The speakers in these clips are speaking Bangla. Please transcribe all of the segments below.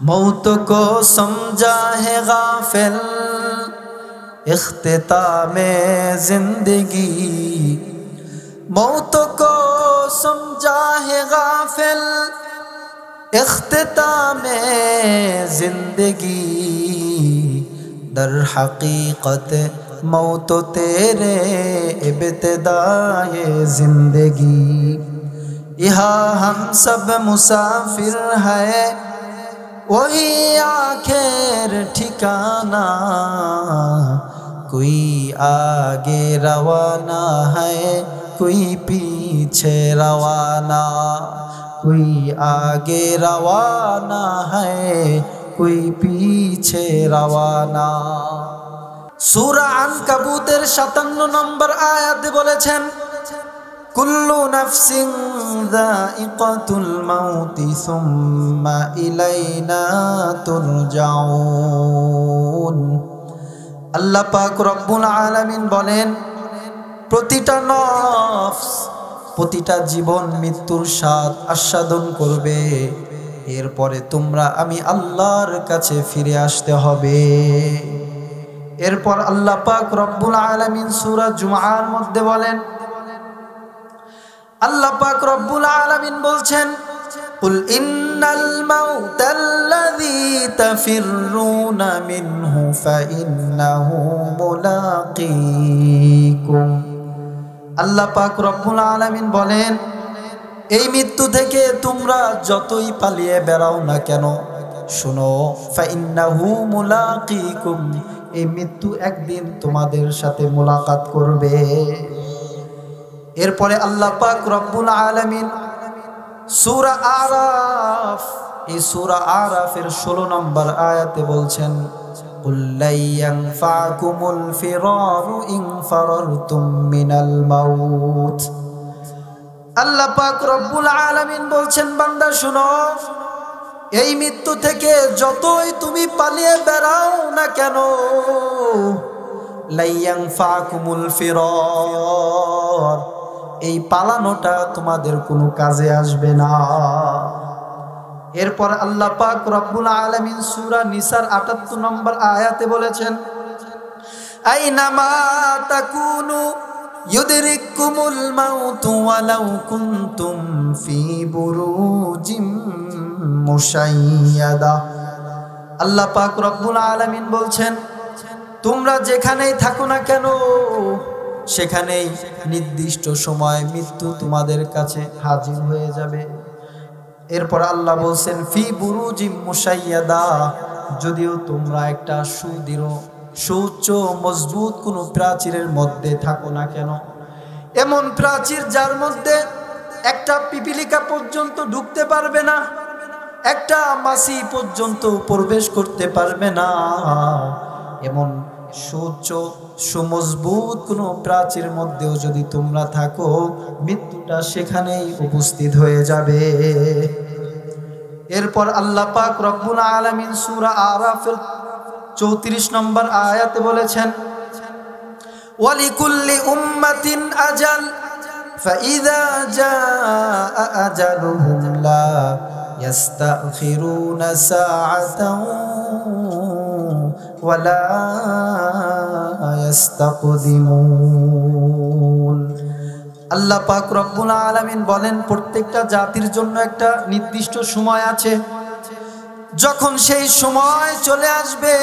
मौत को समझा है गाफिल इख्तितामे जिंदगी, मौत को समझा है गाफिल इख्तितामे जिंदगी, दर हकीकत मौत तेरे इब्तिदाए जिंदगी। यहाँ हम सब मुसाफिर है वही आखिर ठिकाना, कोई आगे रवाना है कोई पीछे रवाना, कोई आगे रवाना है कोई पीछे रवाना। सूरा अनकबूतेर 57 নম্বর আয়াতে বলেছেন कुल्लु नफ्सिन ज़ाइक़तुल मौति सुम्मा इलैना तुरजाऊन। अल्लाह पाक रब्बुल आलामीन बोलेन प्रतिटा नफ्स प्रतिटा जीवन मृत्युर स्वाद आस्वादन करबे, एरपरे तोमरा आमी आल्लाहर काछे फिरे आसते हबे। एरपर अल्लाह पाक रब्बुल आलामीन सूरा जुमार मध्य बोलेन अल्लाह पाक रब्बुल आलामीन बोलছেন कुल इन्नल मौतल्लज़ी तफिर्रूना मिन्हु फाइन्नहु मुलाक़ीकुम। अल्लाह पाक रब्बुल आलामीन बोलेन এই মৃত্যু থেকে তোমরা যতই পালিয়ে বেরাও না কেন শুনো ফাইন্নাহু মুলাक़ীকুম, এই মৃত্যু একদিন তোমাদের সাথে মুলাকাত করবে। এরপরে আল্লাহ পাক রব্বুল আলামিন সূরা আরাফ, এই সূরা আরাফের 16 নম্বর আয়াতে বলছেন কুল লা ইয়ানফাকুমুল ফিরারু ইন ফারারতুম মিনাল মাউত। আল্লাহ পাক রব্বুল আলামিন বলছেন বান্দা শুনো, এই মৃত্যু থেকে যতই তুমি পালিয়ে বেরাও না কেন লা ইয়ানফাকুমুল ফিরার, এই পালানোটা তোমাদের কোনো কাজে আসবে না। এরপর আল্লাহ পাক রব্বুল আলামিন সূরা নিসার ৭৮ নম্বর আয়াতে বলেছেন আইনামা তাকুনু ইউদরিকুমুল মাউতু ওয়ালাউ কুনতুম ফি বুরুজিম মুশাইয়াদা। আল্লাহ পাক রব্বুল আলামিন বলছেন তোমরা যেখানেই থাকো না কেন সেখানেই নির্দিষ্ট সময় মৃত্যু তোমাদের কাছে হাজির হয়ে যাবে। এরপর আল্লাহ বলছেন ফি বুরুজিম মুশাইয়াদা, যদিও তোমরা একটা সুদৃঢ় সুউচ্চ মজবুত কোনো প্রাচীরের মধ্যে থাকো না কেন, এমন প্রাচীর যার মধ্যে একটা পিপিলিকা পর্যন্ত ঢুকতে পারবে না, একটা মাছি পর্যন্ত প্রবেশ করতে পারবে না, এমন সুউচ্চ সুমজবুত কোনো প্রাচীর মধ্যেও যদি তোমরা থাকো মৃত্যুটা সেখানেই উপস্থিত হয়ে যাবে। এরপর আল্লাহ পাক রব্বুল আলামিন সূরা আরাফের 34 নম্বর আয়াতে বলেছেন ওয়ালিকুল্লি উম্মাতিন আজাল ফাইযা জাআ আজালুহুম লা ইস্তাখিরুনা সাআতান ওয়ালা ইস্তাকদিমুন। আল্লাহ পাক রব্বুল আলামিন বলেন প্রত্যেকটা জাতির জন্য একটা নির্দিষ্ট সময় আছে, যখন সেই সময় চলে আসবে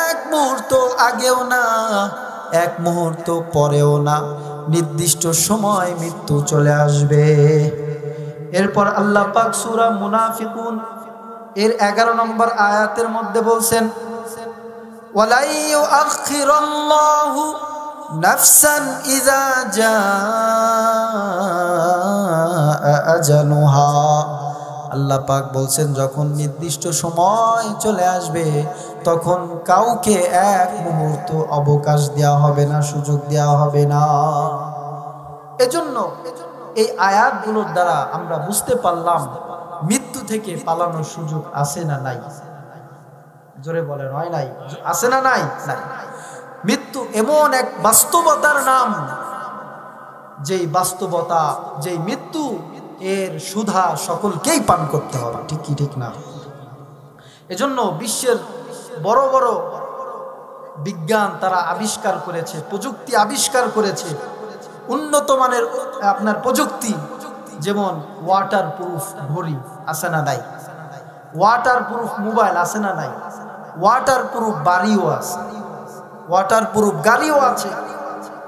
এক মুহূর্ত আগেও না এক মুহূর্ত পরেও না, নির্দিষ্ট সময় মৃত্যু চলে আসবে। এরপর আল্লাহ পাক সূরা মুনাফিকুন এর 11 নম্বর আয়াতের মধ্যে বলছেন ওয়ালা ইউআখিরুল্লাহু নাফসান ইযা জাআ আজালুহা। আল্লাহ পাক বলছেন যখন নির্দিষ্ট সময় চলে আসবে তখন কাউকে এক মুহূর্ত অবকাশ দেওয়া হবে না, সুযোগ দেওয়া হবে না। এজন্য এই আয়াতগুলোর দ্বারা আমরা বুঝতে পারলাম মৃত্যু থেকে পালানোর সুযোগ আছে না নাই। জোরে বলেন হয় নাই, আছে না নাই? নাই। মৃত্যু এমন এক বাস্তবতার নাম, যেই বাস্তবতা, যেই মৃত্যু এর সুধা সকলকেই পান করতে হবে, ঠিক কি ঠিক না? এজন্য বিশ্বের বড় বড় বিজ্ঞান তারা আবিষ্কার করেছে, প্রযুক্তি আবিষ্কার করেছে, উন্নত মানের আপনার প্রযুক্তি, যেমন ওয়াটার প্রুফ ঘড়ি আছে না নাই, ওয়াটার প্রুফ মোবাইল আছে না নাই, ওয়াটার প্রুফ বাড়িও আছে, ওয়াটার প্রুফ গাড়িও আছে।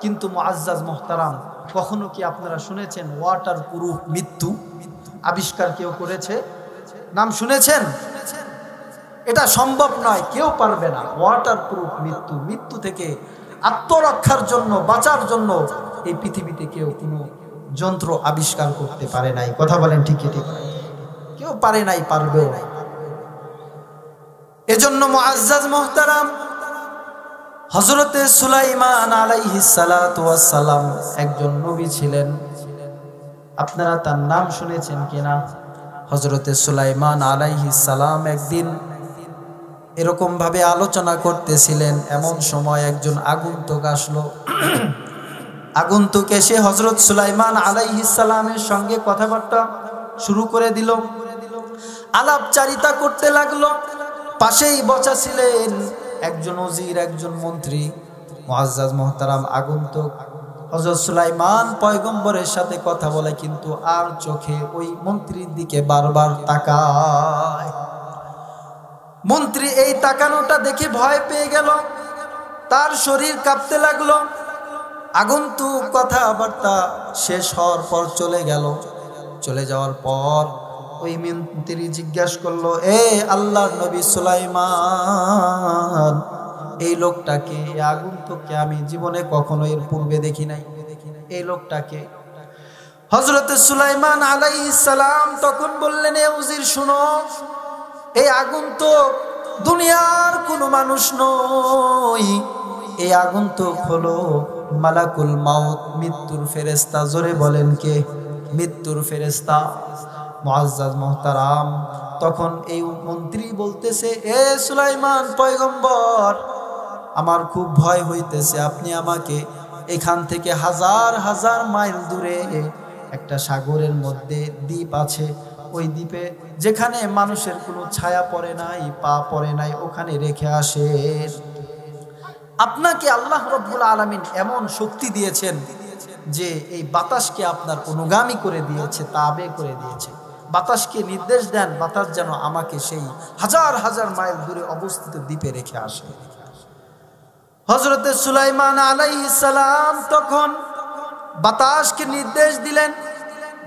কিন্তু মুআজ্জাজ মুহতারাম, কখনো কি আপনারা শুনেছেন ওয়াটার প্রুফ মৃত্যু আবিষ্কার কেউ করেছে? নাম শুনেছেন? এটা সম্ভব নয়, কেউ পারবে না। ওয়াটার প্রুফ মৃত্যু, মৃত্যু থেকে আত্মরক্ষার জন্য, বাঁচার জন্য এই পৃথিবীতে কেউ কোনো যন্ত্র আবিষ্কার করতে পারে নাই। কথা বলেন ঠিক ঠিক? কেউ পারে নাই, পারবেও না। এজন্য মুআজ্জাজ মুহতারাম, হযরতে সুলাইমান আলাইহিস সালাতু ওয়াস সালাম একজন নবী ছিলেন। আপনারা তার নাম শুনেছেন কিনা? হযরতে সুলাইমান আলাইহিস সালাম একদিন এরকম ভাবে আলোচনা করতেছিলেন, এমন সময় একজন আগন্তুক আসলো। আগন্তুক এসে হযরত সুলাইমান আলাইহিস সালামের সঙ্গে কথাবার্তা শুরু করে দিল, আলাপচারিতা করতে লাগলো। পাশেই বসা ছিলেন একজন ওজির, একজন মন্ত্রী। মুআজ্জাজ মুহতারাম, আগন্তুক হযরত সুলাইমান পয়গম্বরের সাথে কথা বলে, কিন্তু আর চোখে ওই মন্ত্রীর দিকে বারবার তাকায়। মন্ত্রী এই তাকানোটা দেখে ভয় পেয়ে গেল, তার শরীর কাঁপতে লাগলো। আগন্তুক কথাবার্তা শেষ হওয়ার পর চলে গেল। চলে যাওয়ার পর ওই মন্ত্রী জিজ্ঞাসা করলো, এ আল্লাহর নবী সুলাইমান, এই লোকটাকে, এই আগন্তুককে আমি জীবনে কখনো এর পূর্বে দেখি নাই, এই লোকটাকে। হযরতে সুলাইমান আলাইহিস সালাম তখন বললেন, এ উজির শুনো, এই আগন্তুক দুনিয়ার কোনো মানুষ নয়, এই আগন্তুক হলো মালাকুল মাউত, মৃত্যুর ফেরেশতা। জোরে বলেন কে? মৃত্যুর ফেরেশতা। মুআজ্জাজ মুহতারাম, তখন এই মন্ত্রী বলতেছে, এ সুলাইমান পয়গম্বর, আমার খুব ভয় হইতেছে, আপনি আমাকে এখান থেকে হাজার হাজার মাইল দূরে একটা সাগরের মধ্যে দ্বীপ আছে, ওই দ্বীপে যেখানে মানুষের কোনো ছায়া পড়ে নাই, পা পড়ে নাই, ওখানে রেখে আসেন। আপনাকে আল্লাহ রাব্বুল আলামিন এমন শক্তি দিয়েছেন যে এই বাতাসকে আপনার অনুগামী করে দিয়েছে, তাবে করে দিয়েছে। বাতাসকে নির্দেশ দেন, বাতাস যেন আমাকে সেই হাজার হাজার মাইল দূরে অবস্থিত দ্বীপে রেখে আসে। হযরতে সুলাইমান আলাইহিস সালাম তখন বাতাসকে নির্দেশ দিলেন,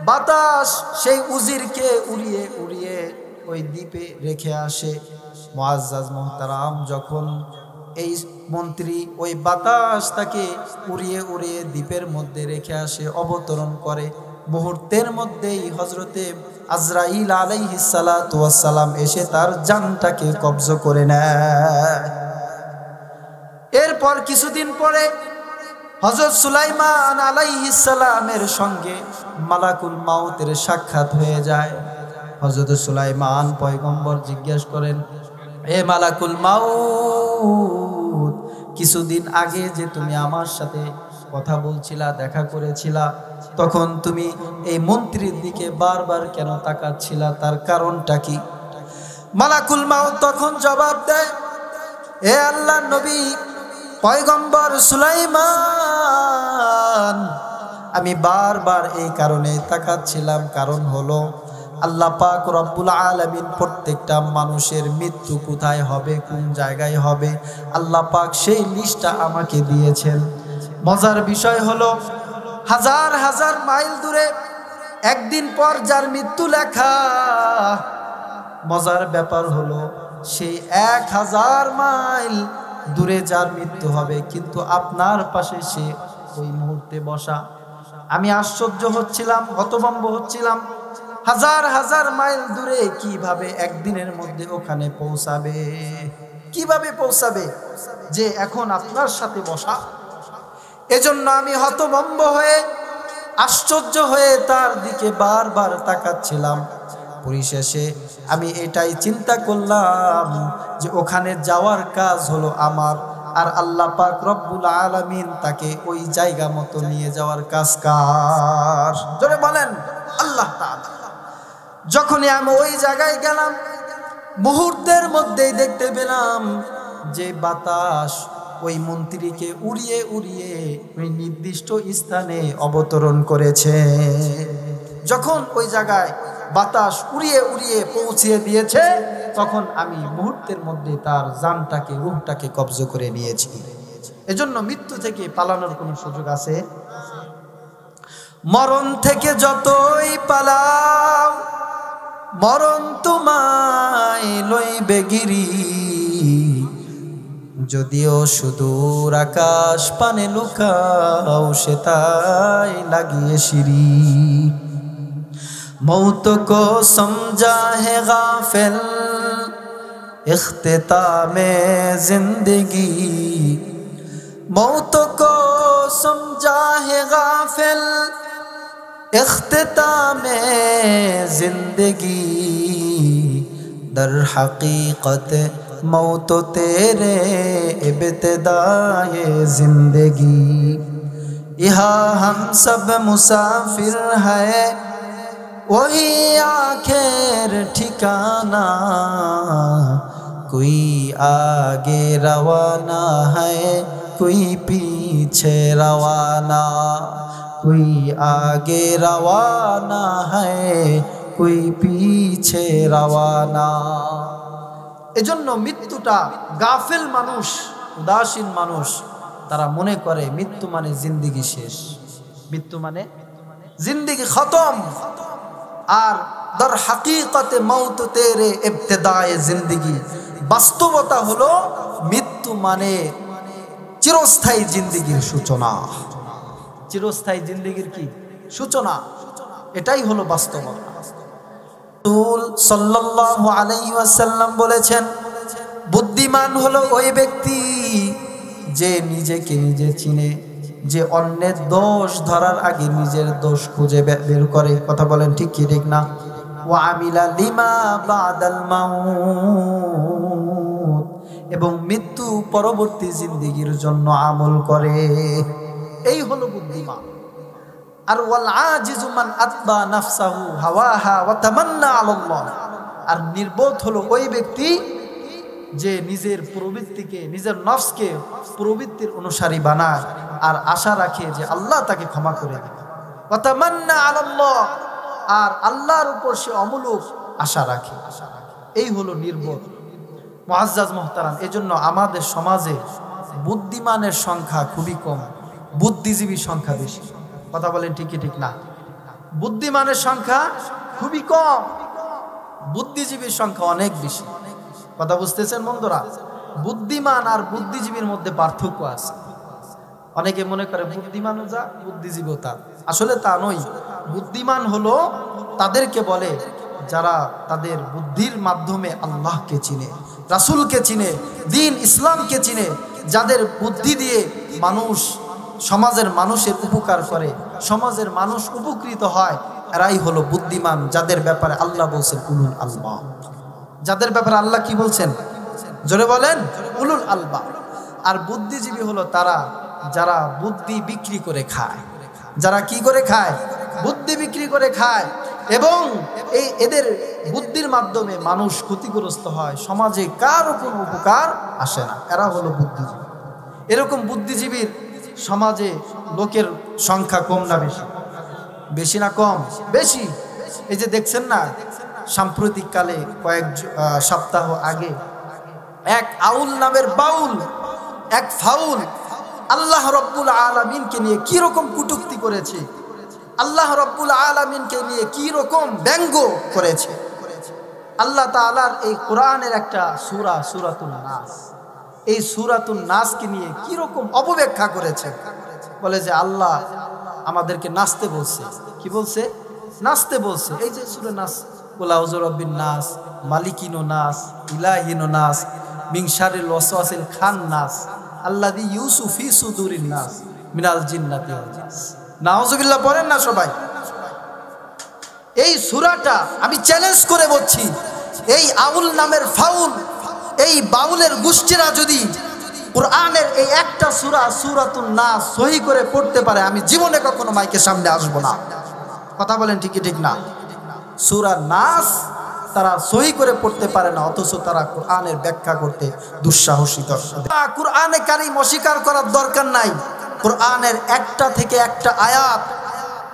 বাতাস সেই উজিরকে উড়িয়ে উড়িয়ে ওই দ্বীপে রেখে আসে। মুআজ্জাজ মুহতারাম, যখন এই মন্ত্রী ওই বাতাস তাকে উড়িয়ে উড়িয়ে দ্বীপের মধ্যে রেখে আসে, অবতরণ করে, মুহূর্তের মধ্যেই হযরতে আজরাইল আলাইহিস সালাতু ওয়াস সালাম এসে তার জানটাকে কবজ করে নেয়। এরপর কিছুদিন পরে হযরত সুলাইমান আলাইহিস সালামের সঙ্গে মালাকুল মাউতের সাক্ষাৎ হয়ে যায়। হযরত সুলাইমান পয়গম্বর জিজ্ঞাসা করেন, এ মালাকুল মাউত, কিছুদিন আগে যে তুমি আমার সাথে কথা বলছিলা, দেখা করেছিলা, তখন তুমি এই মন্ত্রীর দিকে বারবার কেন তাকাচ্ছিলা, তার কারণটা কি? মালাকুল মাউত তখন জবাব দেয়, হে আল্লাহর নবী পয়গম্বর সুলাইমান, আমি বারবার এই কারণে তাকাচ্ছিলাম, কারণ হলো আল্লাহ পাক রব্বুল আলামিন প্রত্যেকটা মানুষের মৃত্যু কোথায় হবে, কোন জায়গায় হবে, আল্লাহ পাক সেই লিস্টটা আমাকে দিয়েছেন। মজার বিষয় হলো হাজার হাজার মাইল দূরে একদিন পর যার মৃত্যু লেখা, মজার ব্যাপার হলো সেই 1000 মাইল দূরে যার মৃত্যু হবে, কিন্তু আপনার পাশে সে ওই মুহূর্তে বসা। আমি আশ্চর্য হচ্ছিলাম, হতভম্ব হচ্ছিলাম, হাজার হাজার মাইল দূরে কিভাবে একদিনের মধ্যে ওখানে পৌঁছাবে, কিভাবে পৌঁছাবে যে এখন আপনার সাথে বসা। এজন্য আমি হতভম্ব হয়ে, আশ্চর্য হয়ে তার দিকে বারবার তাকাচ্ছিলাম। পরিশেষে আমি এটাই চিন্তা করলাম যে ওখানে যাওয়ার কাজ হলো আমার, আর আল্লাহ পাক রব্বুল আলামিন তাকে ওই জায়গা মতো নিয়ে যাওয়ার কাজ কার? জোরে বলেন আল্লাহ তাআলা। যখনই আমি ওই জায়গায় গেলাম, মুহূর্তের মধ্যেই দেখতে পেলাম যে বাতাস ওই মন্ত্রীকে উড়িয়ে উড়িয়ে ওই নির্দিষ্ট স্থানে অবতরণ করেছে। যখন ওই জায়গায় বাতাস উড়িয়ে উড়িয়ে পৌঁছিয়ে দিয়েছে, তখন আমি মুহূর্তের মধ্যে তার জানটাকে, রূহটাকে কবজ করে নিয়েছি। এজন্য মৃত্যু থেকে পালানোর কোনো সুযোগ আছে? মরণ থেকে যতই পালাও, মরণ তোমায় লইবে গিরি। যদিও সুদূর আকাশ পানে লুকাও, সে তাই লাগিয়ে সিঁড়ি। मौत को समझा है गाफिल इख्तितामे जिंदगी। मौत को समझा है गाफिल इख्तितामे जिंदगी। दर हकीकत मौत तेरे इब्तिदाए जिंदगी। यहाँ हम सब मुसाफिर है, वही आखिर ठिकाना। कोई आगे रवाना है, कोई पीछे रवाना। कोई आगे रवाना है, कोई पीछे रवाना। এজন্য মৃত্যুটা গাফিল মানুষ, উদাসীন মানুষ, তারা মনে করে মৃত্যু মানে জিন্দেগি শেষ, মৃত্যু মানে জিন্দেগি খতম। আর দর হাকিকতে মৌত তেরে ইবতিদায়ে জিন্দেগি, বাস্তবতা হলো মৃত্যু মানে চিরস্থায়ী জিন্দেগির সূচনা। চিরস্থায়ী জিন্দেগির কি সূচনা? এটাই হলো বাস্তবতা। রাসূল সাল্লাল্লাহু আলাইহি ওয়াসাল্লাম বলেছেন, বুদ্ধিমান হলো ওই ব্যক্তি যে নিজেকে নিজে চিনে, যে অন্যের দোষ ধরার আগে নিজের দোষ খুঁজে বের করে। কথা বলেন ঠিক কি ঠিক না? ওয়া আমিলা লিমা বাদাল মাউত, এবং মৃত্যু পরবর্তী জিন্দেগির জন্য আমল করে। এই হলো বুদ্ধিমান। আর ওয়াল আজিজু মান আতবা নাফসাহু হাওয়াহা ওয়া তামান্না আলাল্লাহ, আর নির্বোধ হলো ওই ব্যক্তি যে নিজের প্রবৃত্তিকে, নিজের নফসকে প্রবৃত্তির অনুসারী বানায় আর আশা রাখে যে আল্লাহ তাকে ক্ষমা করে দেবে। ওয়া তামান্না আলাল্লাহ, আর আল্লাহর উপর সে অমূলক আশা রাখে। এই হলো নির্বোধ। মুআজ্জাজ মুহতারাম, এজন্য আমাদের সমাজে বুদ্ধিমানের সংখ্যা খুবই কম, বুদ্ধিজীবীর সংখ্যা বেশি। কথা বলেন ঠিকই ঠিক না? বুদ্ধিমানের সংখ্যা খুবই কম, বুদ্ধিজীবীর সংখ্যা অনেক বেশি। কথা বুঝতেছেন বন্ধুরা? বুদ্ধিমান আর বুদ্ধিজীবীর মধ্যে পার্থক্য আছে। অনেকে মনে করে বুদ্ধিমানও যা, বুদ্ধিজীবীও তা। আসলে তা নয়। বুদ্ধিমান হলো তাদেরকে বলে যারা তাদের বুদ্ধির মাধ্যমে আল্লাহকে চিনে, রাসূলকে চিনে, দ্বীন ইসলামকে চিনে, যাদের বুদ্ধি দিয়ে মানুষ, সমাজের মানুষের উপকার করে, সমাজের মানুষ উপকৃত হয়, এরাই হলো বুদ্ধিমান, যাদের ব্যাপারে আল্লাহ বলছেন উলুল আলবাব। যাদের ব্যাপারে আল্লাহ কি বলছেন? জোরে বলেন, উলুল আলবাব। আর বুদ্ধিজীবী হলো তারা যারা বুদ্ধি বিক্রি করে খায়। যারা কি করে খায়? বুদ্ধি বিক্রি করে খায়, এবং এদের বুদ্ধির মাধ্যমে মানুষ ক্ষতিগ্রস্ত হয়, সমাজে কারো কোনো উপকার আসে না। এরা হলো বুদ্ধিজীবী। এরকম বুদ্ধিজীবীর সমাজে লোকের সংখ্যা কম না বেশি? বেশি না কম? বেশি। এই যে দেখছেন না, সাম্প্রতিককালে কয়েক সপ্তাহ আগে এক আউল নামের বাউল, এক ফাউল আল্লাহ রব্বুল আলামিনকে নিয়ে কি রকম কটূক্তি করেছে, আল্লাহ রব্বুল আলামিনকে নিয়ে কি রকম ব্যঙ্গ করেছে। আল্লাহ তাআলার এই কোরআনের একটা সূরা, সূরাতুন নাস, এই সূরাতুন নাসকে নিয়ে কি রকম অপব্যাখ্যা করেছে। বলে যে আল্লাহ আমাদেরকে নাচতে বলছে। কি বলছে? নাচতে বলছে। এই যে সূরা নাস, কুল আউযু বিরাব্বিন নাস, মালিকিন নাস, ইলাহিন নাস, মিন শারিল ওয়াসওয়াসিল খান্নাস, আল্লাযী ইউসু ফি সুদুরিন নাস মিনাল জিন্নাতি ওয়াল ইনস। নাউযুবিল্লাহ পড়েন না সবাই। এই সূরাটা আমি চ্যালেঞ্জ করে বলছি, এই আউল নামের ফাউল, এই বাউলের গোষ্ঠীরা যদি কোরআনের এই একটা সূরা, সূরাতুন নাস সহি করে পড়তে পারে, আমি জীবনে কখনো মাইকের সামনে আসবো না। কথা বলেন ঠিকই ঠিক না? সূরা নাস তারা সহি করে পড়তে পারে না, অথচ তারা কোরআনের ব্যাখ্যা করতে দুঃসাহসিত। কোরআনে কারীম অস্বীকার করার দরকার নাই। কোরআনের একটা থেকে একটা আয়াত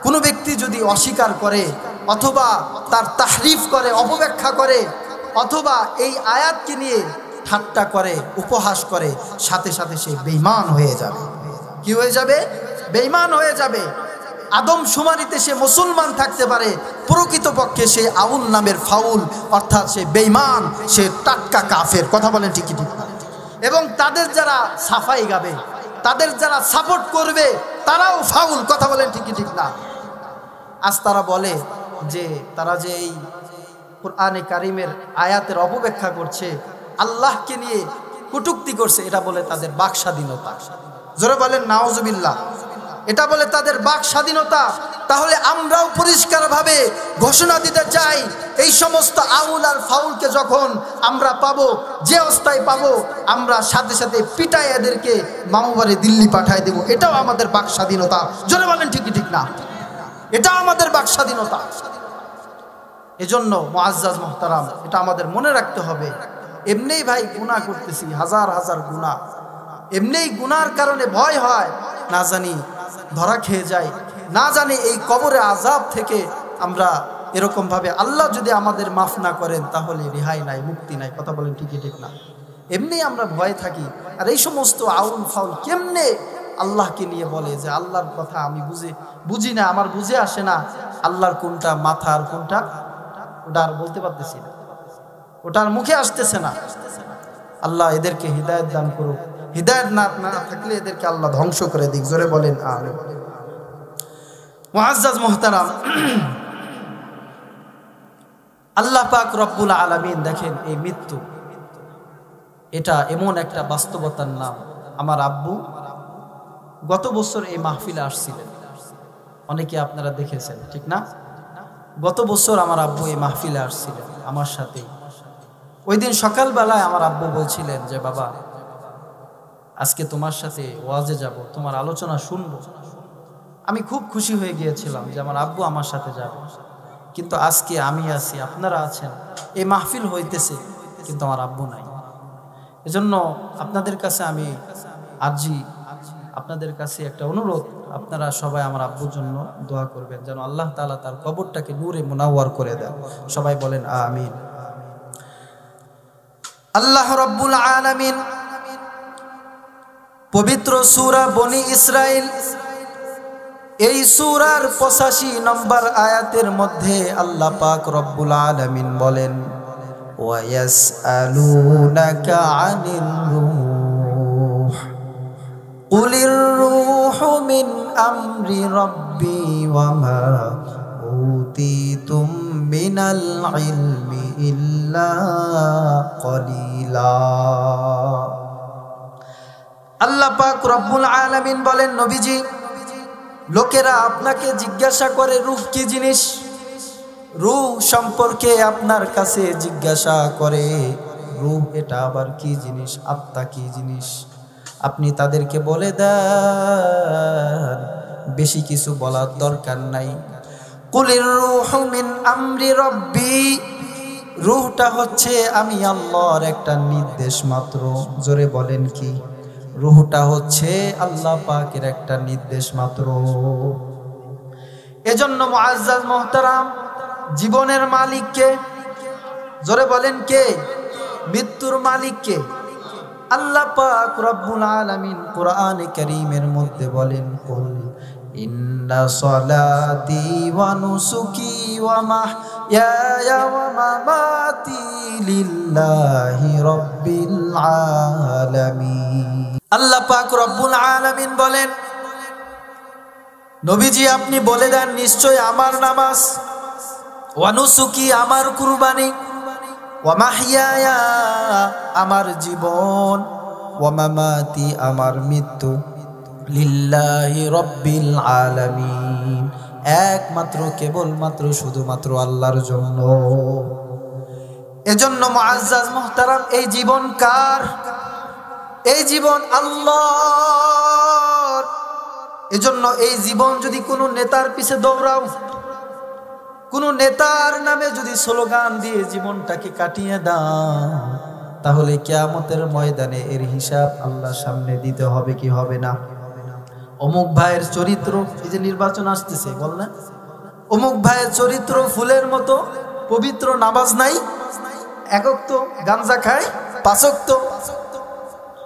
কোনো ব্যক্তি যদি অস্বীকার করে অথবা তার তাহরিফ করে, অপব্যাখ্যা করে, অথবা এই আয়াতকে নিয়ে ঠাট্টা করে, উপহাস করে, সাথে সাথে সে বেঈমান হয়ে যাবে। কি হয়ে যাবে? বেঈমান হয়ে যাবে। আদম শুমারিতে সে মুসলমান থাকতে পারে, প্রকৃতপক্ষে সে আউল নামের ফাউল, অর্থাৎ সে বেঈমান, সে টাটকা কাফের। কথা বলেন ঠিক ঠিক। এবং তাদের যারা সাফাই গাবে, তাদের যারা সাপোর্ট করবে, তারাও ফাউল। কথা বলেন ঠিক ঠিক না? আজ তারা বলে যে তারা যে এই কোরআনে কারিমের আয়াতের অপব্যাখ্যা করছে, আল্লাহকে নিয়ে কটূক্তি করছে, এটা বলে তাদের বাক স্বাধীনতা। জোরে বলেন নাউজুবিল্লাহ। এটা বলে তাদের বাক স্বাধীনতা। তাহলে আমরাও পরিষ্কারভাবে ঘোষণা দিতে চাই, এই সমস্ত আউল আর ফাউলকে যখন আমরা পাবো, যে অবস্থায় পাবো, আমরা সাথে সাথে পিটায় এদেরকে মামুবাড়ি দিল্লি পাঠায় দেব। এটাও আমাদের বাক স্বাধীনতা। জোরে বলেন ঠিক ঠিক না? এটা আমাদের বাক স্বাধীনতা। এজন্য মুআজ্জাজ মুহতারাম, এটা আমাদের মনে রাখতে হবে। এমনিই ভাই গুনাহ করতেছি, হাজার হাজার গুনাহ, এমনিই গুনার কারণে ভয় হয়, না জানি ধরা খেয়ে যায়, না জানি এই কবরে আযাব থেকে আমরা এরকম ভাবে, আল্লাহ যদি আমাদের মাফ না করেন তাহলে রেহাই নাই, মুক্তি নাই। কথা বলেন ঠিকই ঠিক না? এমনি আমরা ভয়ে থাকি। আর এই সমস্ত আউল ফাউল কেমনে আল্লাহকে নিয়ে বলে যে আল্লাহর কথা আমি বুঝি না, আমার বুঝে আসে না, আল্লাহর কোনটা মাথা আর কোনটা, ওটা আর বলতে পারতেছি না, ওটার মুখে আসতেছে না। আল্লাহ এদেরকে হিদায়াত দান করুক। হিদায়াত না থাকলে এদেরকে আল্লাহ ধ্বংস করে দিক। জোরে বলেন আমিন। মুআজ্জাজ মুহতারাম, আল্লাহ পাক রব্বুল আলামিন দেখেন, এই মৃত্যু এটা এমন একটা বাস্তবতার নাম। আমার আব্বু গত বছর এই মাহফিলে আসছিলেন, অনেকে আপনারা দেখেছেন, ঠিক না? গত বছর আমার আব্বু এই মাহফিলে আসছিলেন আমার সাথে। ওই দিন সকালবেলায় আমার আব্বু বলছিলেন যে বাবা, আজকে তোমার সাথে ওয়াজে যাব, তোমার আলোচনা শুনবো। আমি খুব খুশি হয়ে গিয়েছিলাম যে আমার আব্বু আমার সাথে যাবে। কিন্তু আজকে আমি আছি, আপনারা আছেন, এই মাহফিল হইতেছে, কিন্তু আমার আব্বু নাই। এজন্য আপনাদের কাছে আমি আরজি, আপনাদের কাছে একটা অনুরোধ, আপনারা সবাই আমার আব্বুর জন্য দোয়া করবেন, যেন আল্লাহ তাআলা তার কবরটাকে নূরে মুনাওয়ার করে দেন। সবাই বলেন আমিন। আল্লাহ রাব্বুল আলামিন পবিত্র সূরা বনি ইসরাইল, এই সূরার 85 নম্বর আয়াতের মধ্যে আল্লাহ পাক রব্বুল আলামিন বলেন, ওয়া ইয়াসআলুনাকা আনির রূহ কুলির রূহু মিন আমরি রাব্বি ওয়া মা উতিতুম মিনাল ইলমি ইল্লা কলিলা। আল্লাহ পাক রব্বুল আলামিন বলেন, নবীজি, লোকেরা আপনাকে জিজ্ঞাসা করে রূহ কি জিনিস, রূহ সম্পর্কে আপনার কাছে জিজ্ঞাসা করে, রূহ এটা আবার কি জিনিস, আত্মা কি জিনিস। আপনি তাদেরকে বলে দেন, বেশি কিছু বলার দরকার নাই। কুলির রূহু মিন আমরি রাব্বি, রূহটা হচ্ছে আমি আল্লাহর একটা নির্দেশ মাত্র। জোরে বলেন কি? রূহটা হচ্ছে আল্লাহ পাকের একটা নির্দেশ মাত্র। এজন্য মুআজ্জাজ মুহতারাম, জীবনের মালিক কে? জোরে বলেন কে? মৃত্যুর মালিক কে? আল্লাহ পাক রব্বুল আলামিন কোরআনে কারীমের মধ্যে বলেন, কুল ইন্না সলাতি ওয়া নুসুকি ওয়া মাহইয়ায়া ওয়া মামাতি লিল্লাহি রাব্বিল আলামিন। আল্লাহ পাক রব্বুল আলামিন বলেন, নবীজি আপনি বলে দেন, নিশ্চয় আমার নামাজ, ওয়া নুসুকি আমার কুরবানি, ওয়া মাহইয়ায়া আমার জীবন, ওয়া মামাতি আমার মৃত্যু, লিল্লাহি রাব্বিল আলামিন একমাত্র কেবলমাত্র শুধুমাত্র আল্লাহর জন্য। এজন্য মুআজ্জাজ মুহতারাম, এই জীবন কার? এই জীবন আল্লাহর। এজন্য এই জীবন যদি কোনো নেতার পিছে দৌড়াও, কোনো নেতার নামে যদি স্লোগান দিয়ে জীবনটাকে কাটিয়ে দাও, তাহলে কিয়ামতের ময়দানে এর হিসাব আল্লাহর সামনে দিতে হবে কি হবে না? অমুক ভাইয়ের চরিত্র, এই যে নির্বাচন আসতেছে, বললেন অমুক ভাইয়ের চরিত্র ফুলের মতো পবিত্র, নামাজ নাই, একক তো, গাঞ্জা খায়, পাচক তো।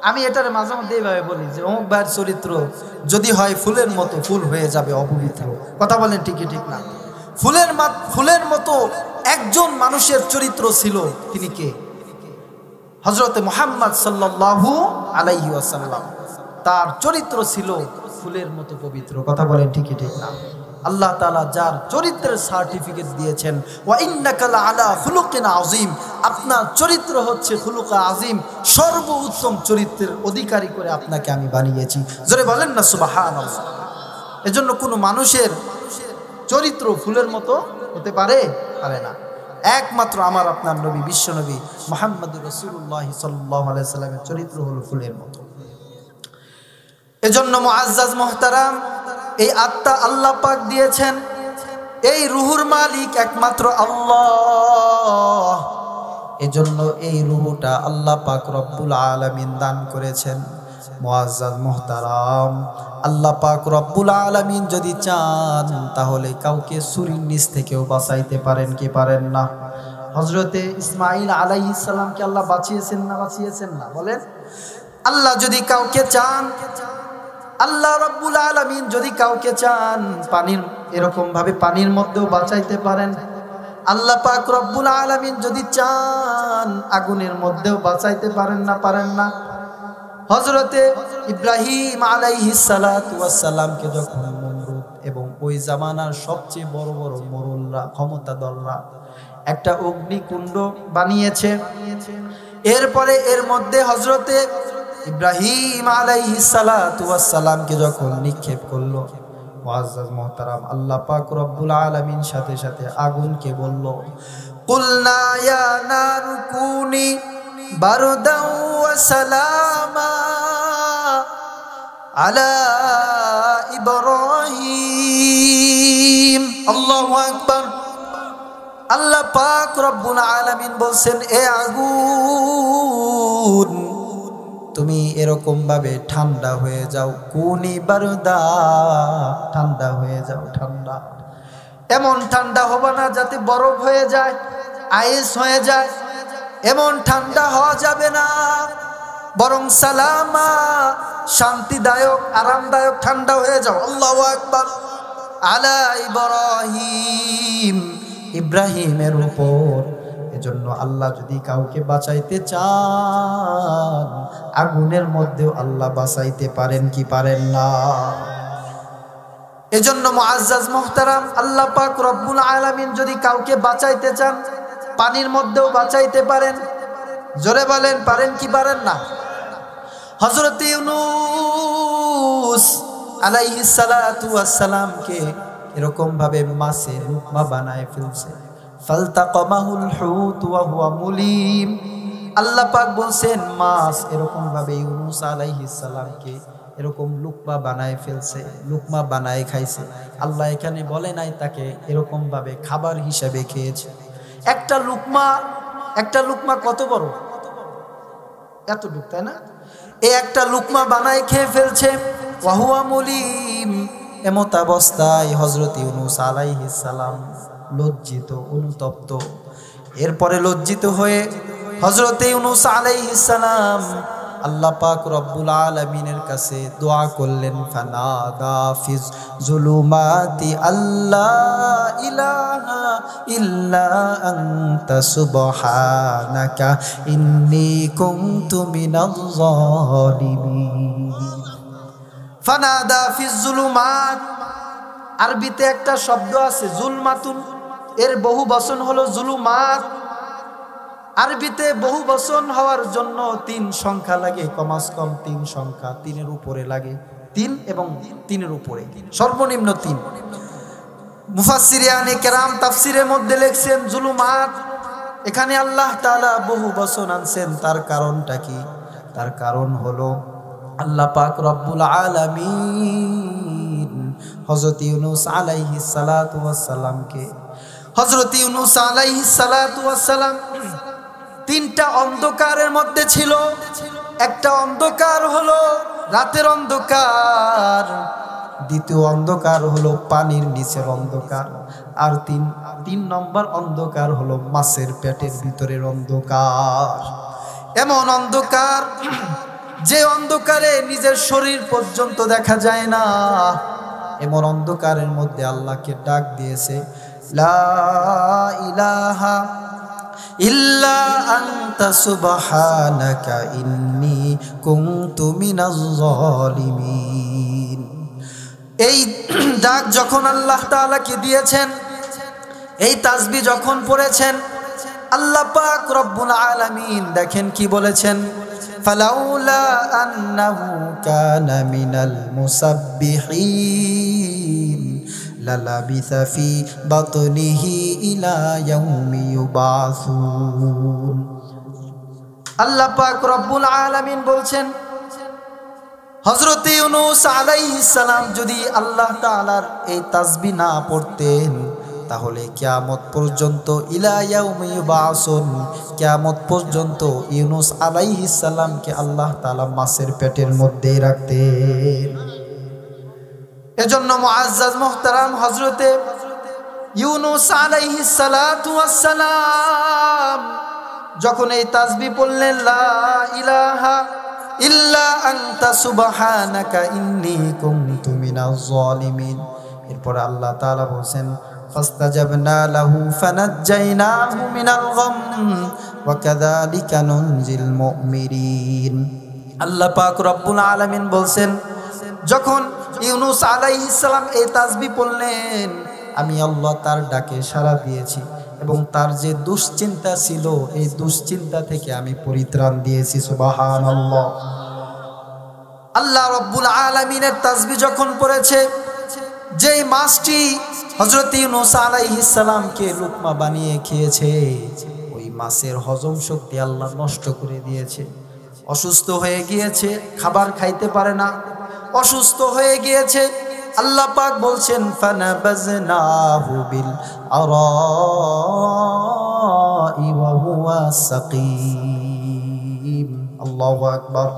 আমি এটার মাঝে মধ্যে এইভাবে বলি যে অমুক ভাইয়ের চরিত্র যদি হয় ফুলের মতো, ফুল হয়ে যাবে অপবিত্র। কথা বলেন ঠিকই ঠিক না? ফুলের মতো একজন মানুষের চরিত্র ছিল, তিনি কে? হযরতে মুহাম্মদ সাল্লাল্লাহু আলাইহি ওয়াসাল্লাম। তার চরিত্র ছিল ফুলের মতো পবিত্র। কথা বলেন ঠিকই ঠিক না? আল্লাহ তাআলা যার চরিত্রের সার্টিফিকেট দিয়েছেন, ওয়া ইন্নাকা লাআলা খুলুকিন আযীম, আপনার চরিত্র হচ্ছে খুলুক আযীম, সর্বোত্তম চরিত্রের অধিকারী করে আপনাকে আমি বানিয়েছি। জোরে বলেন না সুবহানাল্লাহ। এজন্য কোনো মানুষের চরিত্র ফুলের মতো হতে পারে না। একমাত্র আমার আপনার নবী, বিশ্ব নবী মুহাম্মদুর রাসূলুল্লাহ সাল্লাল্লাহু আলাইহি সাল্লামের চরিত্র হলো ফুলের মতো। এজন্য মুআজ্জাজ মুহতারাম, এই আত্মা আল্লাহ পাক দিয়েছেন, এই রুহুর মালিক একমাত্র আল্লাহ। এজন্য এই রুহুটা আল্লাহ পাক রব্বুল আলামিন দান করেছেন। মুআজ্জাজ মুহতারাম, আল্লাহ পাক রব্বুল আলামিন যদি চান তাহলে কাউকে ছুরির নিচ থেকেও বাঁচাইতে পারেন কি পারেন না? হযরতে ইসমাঈল আলাইহিস সালামকে আল্লাহ বাঁচিয়েছেন না? বলেন, আল্লাহ যদি কাউকে চান, আল্লাহ রাব্বুল আলামিন যদি কাউকে চান, এরকম ভাবে পানির মধ্যেও বাঁচাইতে পারেন। আল্লাহ পাক রব্বুল আলামিন যদি চান আগুনের মধ্যেও বাঁচাইতে পারেন না? হযরতে ইব্রাহিম আলাইহিস সালাতু ওয়াস সালামকে যখন নমরুদ এবং ওই জামানার সবচেয়ে বড় বড় মোড়লরা, ক্ষমতাধররা একটা অগ্নিকুণ্ড বানিয়েছে, এরপরে এর মধ্যে হযরতে ইব্রাহিম আলাইহিস সালাতু ওয়াস সালামকে যখন নিক্ষেপ করলো, মুআজ্জাজ মুহতারাম, আল্লাহ পাক রব্বুল আলামিন সাথে সাথে আগুনকে বলল, কুলনা ইয়া নারু কুনি বারদাও ওয়া সালামা আলা ইব্রাহিম। আল্লাহু আকবার। আল্লাহ পাক রব্বুল আলামিন বলছেন, এ আগুন, তুমি এরকম ভাবে ঠান্ডা হয়ে যাও, কুনি বারদা, ঠান্ডা হয়ে যাও, ঠান্ডা। এমন ঠান্ডা হবে না যাতে বরফ হয়ে যায়, আইস হয়ে যায়, এমন ঠান্ডা হওয়া যাবে না, বরং সালামা, শান্তিদায়ক, আরামদায়ক ঠান্ডা হয়ে যাও। আল্লাহু আকবার। আলা ইব্রাহিম, ইব্রাহিমের উপর। এজন্য আল্লাহ যদি কাউকে বাঁচাইতে চান, আগুনের মধ্যেও আল্লাহ বাঁচাইতে পারেন কি পারেন না? এজন্য মুআজ্জাজ মুহতারাম, আল্লাহ পাক রব্বুল আলামিন যদি কাউকে বাঁচাইতে চান, পানির মধ্যেও বাঁচাইতে পারেন। জোরে বলেন, পারেন কি পারেন না? হযরত ইউনূস আলাইহিস সালাতু ওয়াস সালামকে এরকম ভাবে মাছে লুকমা বানায় ফেলছে, ফালতাকামাহুল হুত ওয়া হুয়া মুলিম। আল্লাহ পাক বলছেন, মাছ এরকম ভাবে ইউনূস আলাইহিস সালামকে এরকম লুকমা বানায় ফেলছে, লুকমা বানায় খাইছে। আল্লাহ এখানে বলে নাই তাকে এরকম ভাবে খাবার হিসাবে খেয়েছে। একটা লুকমা কত বড়? এতটুক, তাই না? এই একটা লুকমা বানায় খেয়ে ফেলছে, ওয়া হুয়া মুলিম। এমত অবস্থায় হযরত ইউনূস আলাইহিস সালাম লজ্জিত, অনুতপ্ত। এরপরে লজ্জিত হয়ে হযরত ইউনূস আলাইহিস সালাম আল্লাহ পাক রব্বুল আলামিনের কাছে দোয়া করলেন, ফানাদা ফিজ জুলুমাতি আল্লাহ ইলাহা ইল্লা আনতা সুবহানাকা ইন্নী কুনতু মিনাজ জালিমিন। ফানাদা ফিজ জুলুমাত, আরবিতে একটা শব্দ আছে জুলমাতুন, এর বহু বচন হলো জুলুমাত। আরবিতে বহু বচন হওয়ার জন্য 3 সংখ্যা লাগে, কমাস কম 3 সংখ্যা, 3-এর উপরে লাগে, 3 এবং 3-এর উপরে, সর্বনিম্ন 3। মুফাসসিরিয়ানে কেরাম তাফসিরের মধ্যে লিখছেন জুলুমাত, এখানে আল্লাহ তাআলা বহু বচন আনছেন। তার কারণটা কি? তার কারণ হলো আল্লাহ পাক রব্বুল আলামিন হযরত ইউনূস আলাইহিস সালাতু ওয়াস সালামকে হযরত ইউনূস আলাইহিস সালাতু ওয়াস সালাম তিনটা অন্ধকারের মধ্যে ছিল। একটা অন্ধকার হলো রাতের অন্ধকার, দ্বিতীয় অন্ধকার হলো পানির নিচের অন্ধকার, আর তিন নম্বর অন্ধকার হলো মাছের পেটের ভিতরের অন্ধকার। এমন অন্ধকার যে অন্ধকারে নিজের শরীর পর্যন্ত দেখা যায় না। এমন অন্ধকারের মধ্যে আল্লাহকে ডাক দিয়েছে, লা ইলাহা ইল্লা আনতা সুবহানাকা ইন্নী কুনতু মিনাজ জালিমিন। এই ডাক যখন আল্লাহ তাআলাকে দিয়েছেন, এই তাসবিহ যখন পড়েছেন, আল্লাহ পাক রব্বুল আলামিন দেখেন কি বলেছেন, ফালাউলা আন্নাহু কানা মিনাল মুসাব্বিহিন লালাবিসা ফি বাতনিহি ইলা ইয়াউমি ইউবাসুন। আল্লাহ পাক রব্বুল আলামিন বলছেন, হযরত ইউনূস আলাইহিস সালাম যদি আল্লাহ তাআলার এই তাসবিহ না পড়তেন, তাহলে কিয়ামত পর্যন্ত ইলা ইয়াউমি ইউবাসুন, কিয়ামত পর্যন্ত ইউনূস আলাইহিস সালামকে আল্লাহ তাআলা মাছের পেটের মধ্যেই রাখতেন। এজন্য মুআজ্জাজ মুহতারাম, হযরতে ইউনূস আলাইহিস সালাতু ওয়াস সালাম যখন এই তাসবিহ পড়লেন, লা ইলাহা ইল্লা আনতা সুবহানাকা ইন্নী কুনতু মিনাজ জালিমিন, এরপর আল্লাহ তাআলা বলেন, ফাস্তাজাবনা লাহু ফানাজ্জাইনাহু মিনাল গাম ওয়া কাযালিকা নুনজিল মুমিনিন। আল্লাহ পাক রব্বুল আলামিন বলেন, যখন ইউনূস আলাইহিস সালাম এই তাসবিহ পড়লেন, আমি আল্লাহ তার ডাকে সাড়া দিয়েছি এবং তার যে দুশ্চিন্তা ছিল, এই দুশ্চিন্তা থেকে আমি পরিত্রাণ দিয়েছি। সুবহানাল্লাহ। আল্লাহ রব্বুল আলামিনের তাসবিহ যখন পড়েছে, যেই মাছটি হযরত ইউনূস আলাইহিস সালামকে লুকমা বানিয়ে খেয়েছে, ওই মাছের হজম শক্তি আল্লাহ নষ্ট করে দিয়েছে। অসুস্থ হয়ে গিয়েছে, খাবার খাইতে পারে না, অসুস্থ হয়ে গিয়েছে। আল্লাহ পাক বলছেন, ফানাবাযনাহু বিল আরাই ওয়া হুয়া সাকিম। আল্লাহু আকবার।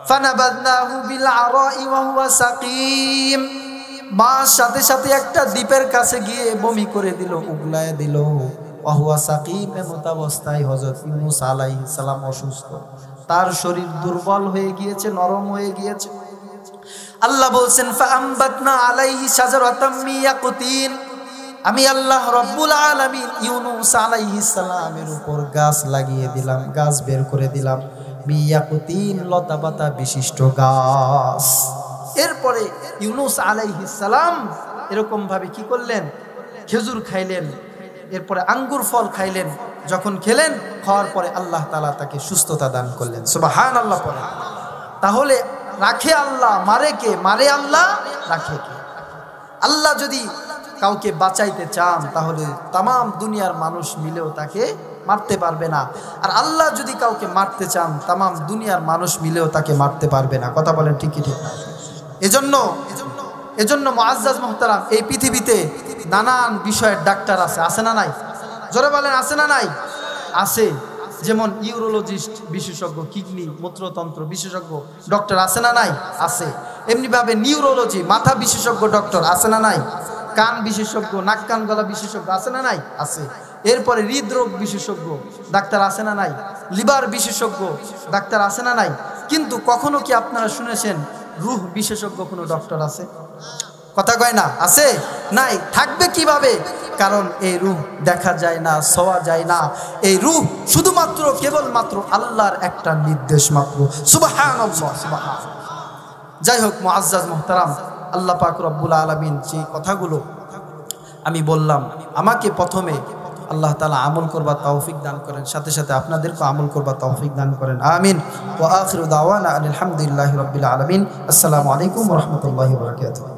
ফানাবাযনাহু বিল আরাই ওয়া হুয়া সাকিম। মাছ সাথে সাথে একটা দ্বীপের কাছে গিয়ে বমি করে দিল, উগলায় দিল। ওয়া হুয়া সাকিম, এমত অবস্থায় হযরত ইউনূস আলাইহিস সালাম অসুস্থ, তার শরীর দুর্বল হয়ে গিয়েছে, নরম হয়ে গিয়েছে। আল্লাহ বলছেন, ফাআমবাতনা আলাইহি শাজারাতাম মিন ইয়াকুতিন, আমি আল্লাহ রব্বুল আলামিন ইউনূস আলাইহিস সালামের উপর গাছ লাগিয়ে দিলাম, গাছ বের করে দিলাম, মিন ইয়াকুতিন, লতাপাতা বিশিষ্ট গাছ। এরপরে ইউনূস আলাইহিস সালাম এরকম ভাবে কি করলেন, খেজুর খাইলেন, এরপরে আঙ্গুর ফল খাইলেন। যখন খেলেন, খাওয়ার পরে আল্লাহ তাআলা তাকে সুস্থতা দান করলেন। সুবহানাল্লাহ পড়ে। তাহলে রাখে আল্লাহ, মারে কে? মারে আল্লাহ, রাখে কে? আল্লাহ যদি কাউকে বাঁচাইতে চান, তাহলে তামাম দুনিয়ার মানুষ মিলেও তাকে মারতে পারবে না। আর আল্লাহ যদি কাউকে মারতে চান, তামাম দুনিয়ার মানুষ মিলেও তাকে মারতে পারবে না। কথা বলেন ঠিক কি ঠিক না? এজন্য মুআজ্জাজ মুহতারাম, এই পৃথিবীতে নানান বিষয়ের ডাক্তার আছে না নাই? জোরে বলেন, আছে না নাই? আছে। যেমন ইউরোলজিস্ট বিশেষজ্ঞ, কিডনি মূত্রতন্ত্র বিশেষজ্ঞ ডক্টর আছে না নাই? আছে। এমনিভাবে নিউরোলজি, মাথা বিশেষজ্ঞ ডক্টর আছে না নাই? কান বিশেষজ্ঞ, নাক কান গলা বিশেষজ্ঞ আছে না নাই? আছে। এরপরে হৃদরোগ বিশেষজ্ঞ ডাক্তার আছে না নাই? লিভার বিশেষজ্ঞ ডাক্তার আছে না নাই? কিন্তু কখনো কি আপনারা শুনেছেন রূহ বিশেষজ্ঞ কোনো ডক্টর আছে? কথা কয় না? আছে? নাই। থাকবে কিভাবে? কারণ এই রূহ দেখা যায় না, ছোঁয়া যায় না। এই রূহ শুধুমাত্র কেবলমাত্র আল্লাহর একটা নির্দেশ মাত্র। সুবহানাল্লাহ, সুবহানাল্লাহ। যাই হোক মুআজ্জাজ মুহতারাম, আল্লাহ পাক রব্বুল আলামিন যে কথাগুলো আমি বললাম, আমাকে প্রথমে আল্লাহ তাআলা আমল করবার তৌফিক দান করেন, সাথে সাথে আপনাদেরকে আমল করবার তৌফিক দান করেন। আমিন। ওয়া আখিরু দাওয়ানা আলহামদুলিল্লাহি রাব্বিল আলামিন। আসসালামু আলাইকুম ওয়া রাহমাতুল্লাহি ওয়া বারাকাতুহু।